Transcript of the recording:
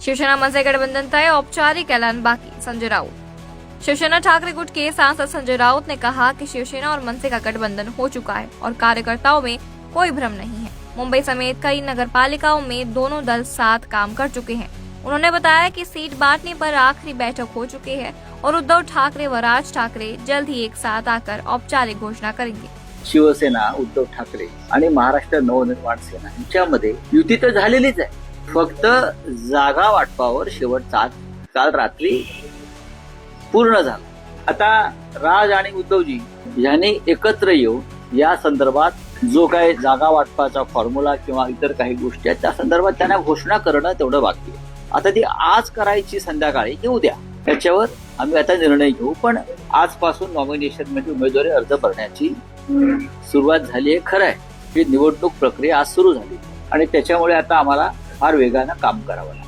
शिवसेना मनसे गठबंधन तय, औपचारिक ऐलान बाकी। संजय राउत। शिवसेना ठाकरे गुट के सांसद संजय राउत ने कहा कि शिवसेना और मनसे का गठबंधन हो चुका है और कार्यकर्ताओं में कोई भ्रम नहीं है। मुंबई समेत कई नगरपालिकाओं में दोनों दल साथ काम कर चुके हैं। उन्होंने बताया कि सीट बांटने पर आखिरी बैठक हो चुकी है और उद्धव ठाकरे व राज ठाकरे जल्द ही एक साथ आकर औपचारिक घोषणा करेंगे। शिवसेना, उद्धव ठाकरे आणि महाराष्ट्र नवनिर्माण सेना यांच्यामध्ये युती तर झालेलीच आहे, फक्त जागा वाटपावर शेवटचा काल रात्री पूर्ण झाला। आता राज आणि उद्धवजी यांनी एकत्र येऊन या संदर्भात जो काही जागा वाटपाचा फॉर्म्युला किंवा इतर काही गोष्टी आहेत त्या संदर्भात त्यांना घोषणा करणं तेवढं बाकी आहे। आता ती आज करायची संध्याकाळी की उद्या याच्यावर आम्ही आता निर्णय घेऊ, पण आजपासून नॉमिनेशन मध्ये उमेदवारी अर्ज भरण्याची सुरुवात झाली आहे। खरं आहे ही निवडणूक प्रक्रिया आज सुरू झाली आणि त्याच्यामुळे आता आम्हाला फार वेगानं काम करावं लागतं।